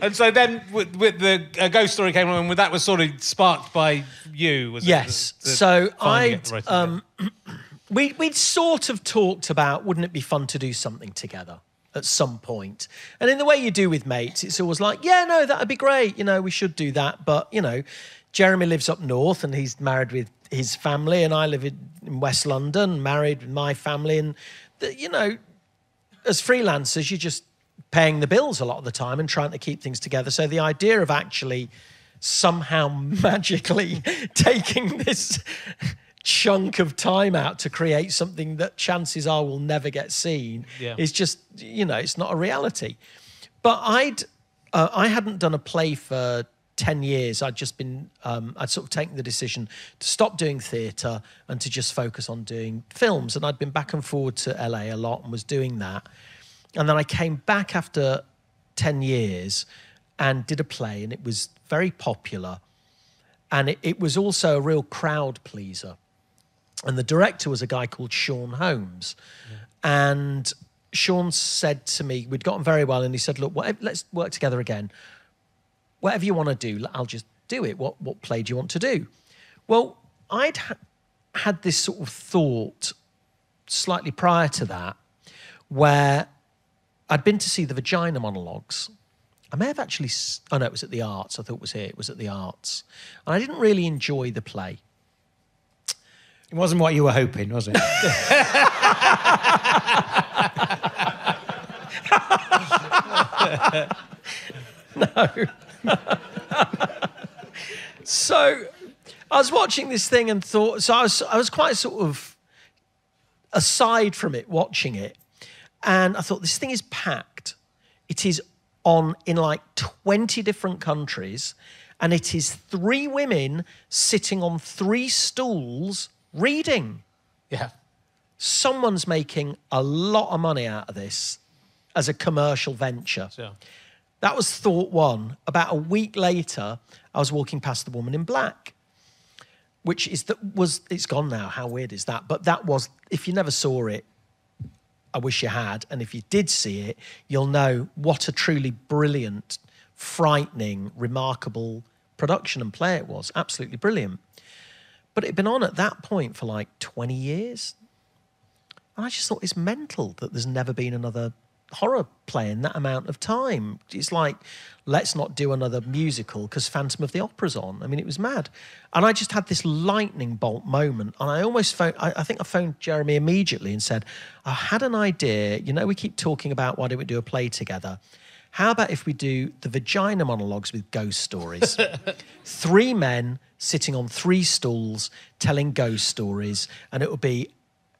And so then with the Ghost Story came along, and that was sort of sparked by you, was yes. it? So we'd sort of talked about, wouldn't it be fun to do something together at some point? And in the way you do with mates, it's always like, yeah, no, that'd be great. You know, we should do that. But, you know, Jeremy lives up north and he's married with his family, and I live in West London, married with my family. And, you know, as freelancers, you're just paying the bills a lot of the time and trying to keep things together. So the idea of actually somehow magically taking this chunk of time out to create something that chances are will never get seen is just, you know, it's not a reality. But I hadn't done a play for 10 years. I'd just been, I'd sort of taken the decision to stop doing theatre and to just focus on doing films. And I'd been back and forward to LA a lot and was doing that. And then I came back after 10 years and did a play, and it was very popular. And it was also a real crowd pleaser. And the director was a guy called Sean Holmes. Yeah. And Sean said to me, we'd gotten very well, and he said, look, let's work together again. Whatever you want to do, I'll just do it. What play do you want to do? Well, I'd had this sort of thought slightly prior to that, where I'd been to see the Vagina monologues. I may have actually... Oh, no, it was at the Arts. I thought it was here. It was at the Arts. And I didn't really enjoy the play. It wasn't what you were hoping, was it? No. So I was watching this thing and thought... So I was quite sort of aside from it, watching it. And I thought, this thing is packed. It is on in like 20 different countries. And it is 3 women sitting on 3 stools reading. Yeah. Someone's making a lot of money out of this as a commercial venture. Sure. That was thought one. About a week later, I was walking past The Woman in Black, which it's gone now. How weird is that? But that was, if you never saw it, I wish you had. And if you did see it, you'll know what a truly brilliant, frightening, remarkable production and play it was. Absolutely brilliant. But it had been on at that point for like 20 years. And I just thought it's mental that there's never been another horror play in that amount of time. It's like, let's not do another musical because Phantom of the Opera's on. I mean, it was mad. And I just had this lightning bolt moment. And I almost phoned, I think I phoned Jeremy immediately and said, I had an idea. You know, we keep talking about why don't we do a play together? How about if we do the Vagina monologues with ghost stories? 3 men sitting on 3 stools telling ghost stories, and it will be,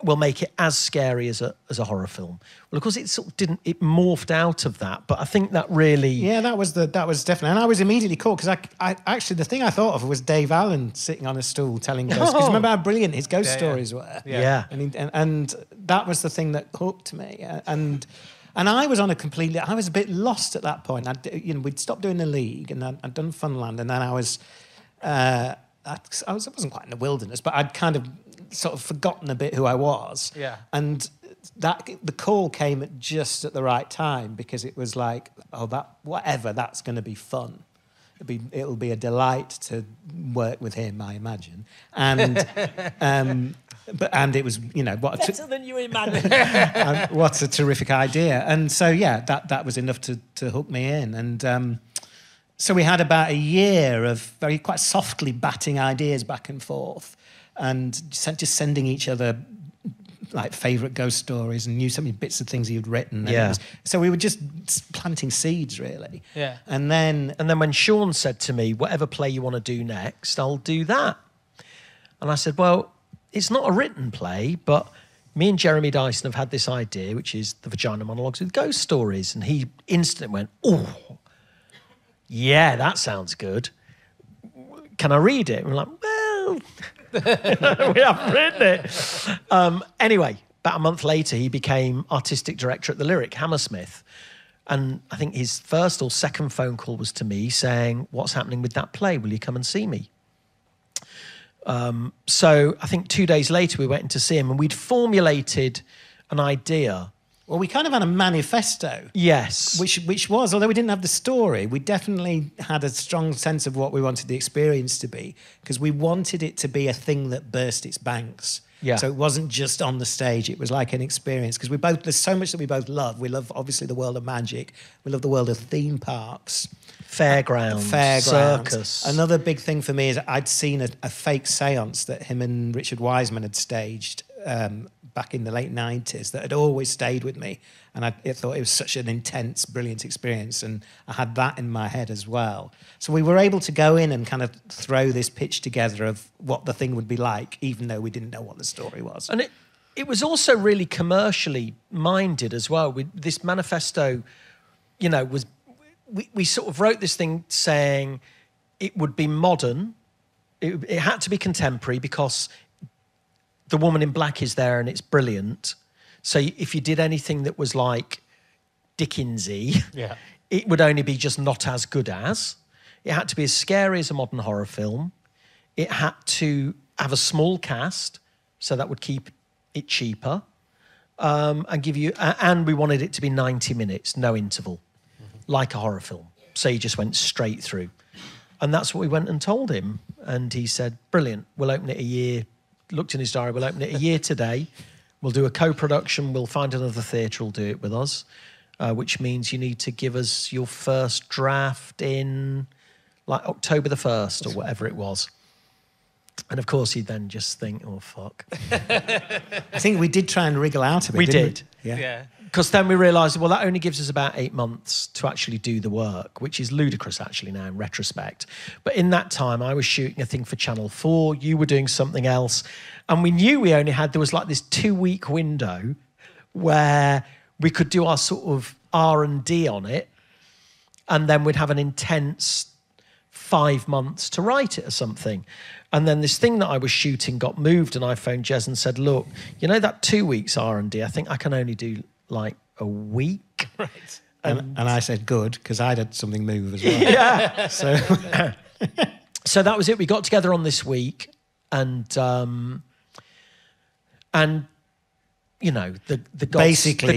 we'll make it as scary as a horror film. Well, of course, it sort of didn't. It morphed out of that, but I think that really. Yeah, that was definitely, and I was immediately caught because I actually the thing I thought of was Dave Allen sitting on a stool telling ghosts. Because remember how brilliant his ghost stories were. Yeah. And that was the thing that hooked me. And I was on I was a bit lost at that point. We'd stopped doing the League, and I'd done Funland, and then I wasn't quite in the wilderness, but I'd kind of sort of forgotten a bit who I was. Yeah. And the call came just at the right time, because it was like, that's going to be fun. It'll be a delight to work with him, I imagine. And and it was, better than you imagined. What a terrific idea. And so that was enough to hook me in. And so we had about a year of quite softly batting ideas back and forth, and just sending each other like favourite ghost stories, and knew so many bits of things you'd written. And so we were just planting seeds, really. Yeah. And then when Sean said to me, whatever play you want to do next, I'll do that. And I said, well, it's not a written play, but me and Jeremy Dyson have had this idea, which is the Vagina monologues with ghost stories. And he instantly went, oh, yeah, that sounds good. Can I read it? And we're like, well... we haven't written it. Anyway, about a month later, he became artistic director at the Lyric, Hammersmith. And I think his first or second phone call was to me saying, what's happening with that play? Will you come and see me? So I think 2 days later, we went in to see him, and we'd formulated an idea Well, we kind of had a manifesto. Yes. Which was, although we didn't have the story, we definitely had a strong sense of what we wanted the experience to be, because we wanted it to be a thing that burst its banks. Yeah. So it wasn't just on the stage, it was like an experience, because there's so much that we both love. We love, obviously, the world of magic. We love the world of theme parks. Fairgrounds. Circus. Another big thing for me is I'd seen a fake seance that him and Richard Wiseman had staged back in the late 90s that had always stayed with me. And I thought it was such an intense, brilliant experience. And I had that in my head as well. So we were able to go in and kind of throw this pitch together of what the thing would be like, even though we didn't know what the story was. And it was also really commercially minded as well. This manifesto, was... We sort of wrote this thing saying it would be modern. It had to be contemporary because the woman in black is there and it's brilliant. So if you did anything that was like Dickensy, it would only be just not as good as. It had to be as scary as a modern horror film. It had to have a small cast, so that would keep it cheaper, and give you. And we wanted it to be 90 minutes, no interval. Like a horror film. So he just went straight through. And that's what we went and told him. And he said, brilliant, we'll open it a year. Looked in his diary, we'll open it a year today. We'll do a co-production. We'll find another theatre who'll do it with us, which means you need to give us your first draft in like October the 1st or whatever it was. And of course, he'd then just think, oh, fuck. I think we did try and wriggle out of it, didn't we? Yeah. Because then we realised, well, that only gives us about 8 months to actually do the work, which is ludicrous, actually, now in retrospect. But in that time, I was shooting a thing for Channel 4, you were doing something else, and we knew there was like this 2-week window where we could do our sort of R&D on it, and then we'd have an intense 5 months to write it or something. And then this thing that I was shooting got moved, and I phoned Jez and said, look, that 2 weeks R&D, I think I can only do like a week. Right. And I said, good, because I'd had something move as well. Yeah. So that was it. We got together on this week, and the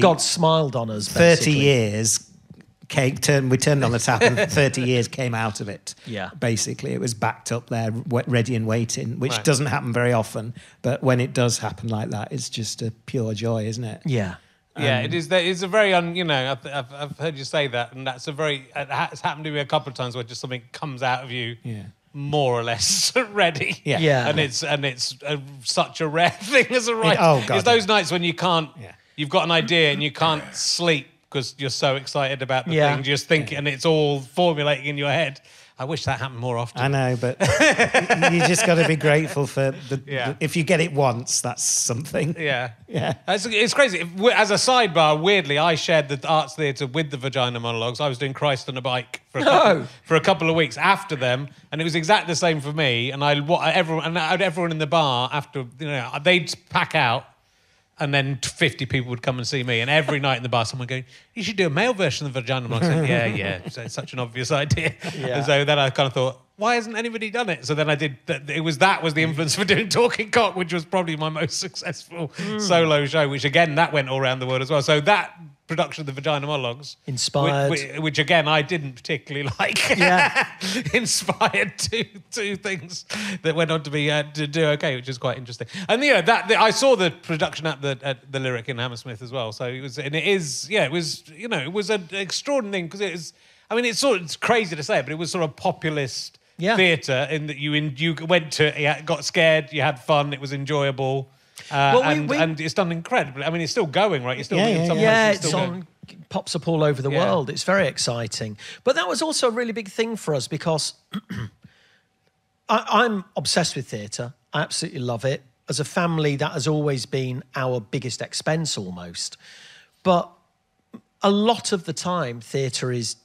gods smiled on us. 30 years we turned on the tap, and 30 years came out of it. Yeah. Basically, it was backed up there, ready and waiting, which doesn't happen very often. But when it does happen like that, it's just a pure joy, isn't it? Yeah. Yeah, it is. It's a very, I've heard you say that, and that's it's happened to me a couple of times where just something comes out of you, more or less ready. Yeah. And it's such a rare thing as a writer. God. It's those nights when you can't. Yeah. You've got an idea and you can't sleep because you're so excited about the thing. You just think, and it's all formulating in your head. I wish that happened more often. I know, but you just got to be grateful for if you get it once, that's something. Yeah. Yeah. It's crazy. As a sidebar, weirdly, I shared the arts theatre with the Vagina Monologues. I was doing Christ on a Bike for a couple of weeks after them, and it was exactly the same for me. And everyone in the bar after, they'd pack out. And then 50 people would come and see me. And every night in the bar, someone would go, you should do a male version of the Vagina Monologues. I said, yeah. So it's such an obvious idea. Yeah. And so then I kind of thought, why hasn't anybody done it? So then I did. That was the influence for doing Talking Cock, which was probably my most successful solo show, which again, that went all around the world as well. So that production of the Vagina Monologues. Inspired. Which again, I didn't particularly like. Yeah. Inspired two things that went on to be to do okay, which is quite interesting. And I saw the production at the Lyric in Hammersmith as well. So it was an extraordinary thing because it was. I mean, it's crazy to say it, but it was sort of populist theatre in that you went to, got scared, you had fun, it was enjoyable. And it's done incredibly. I mean, it's still going, right? You're still it's on, pops up all over the world. It's very exciting. But that was also a really big thing for us because I'm obsessed with theatre. I absolutely love it. As a family, that has always been our biggest expense almost. But a lot of the time, theatre is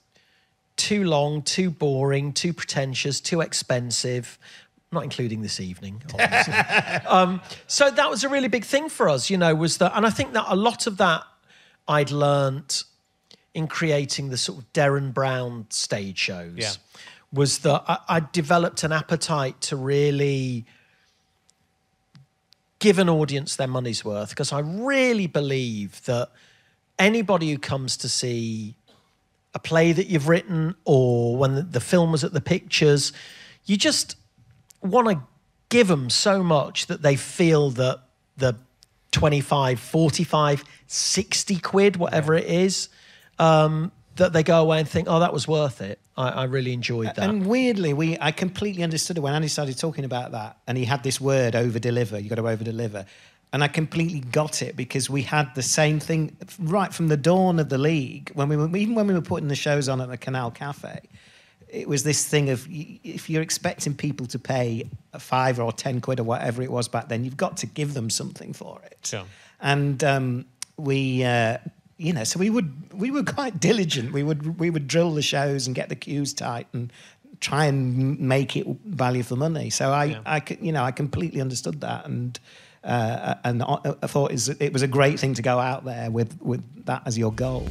too long, too boring, too pretentious, too expensive. Not including this evening, obviously. So that was a really big thing for us, was that, and I think that a lot of that I'd learnt in creating the sort of Derren Brown stage shows was that I developed an appetite to really give an audience their money's worth because I really believe that anybody who comes to see a play that you've written or when the film was at the Pictures, you just want to give them so much that they feel that the 25, 45, 60 quid, whatever it is, that they go away and think, oh, that was worth it. I really enjoyed that. And weirdly, I completely understood it when Andy started talking about that, and he had this word, over-deliver, you got to over-deliver. And I completely got it because we had the same thing right from the dawn of the league. Even when we were putting the shows on at the Canal Cafe, it was this thing of if you're expecting people to pay 5 or 10 quid or whatever it was back then, you've got to give them something for it. Sure. And so we were quite diligent. We would drill the shows and get the queues tight and try and make it value for money. So I completely understood that, and I thought it was a great thing to go out there with that as your goal.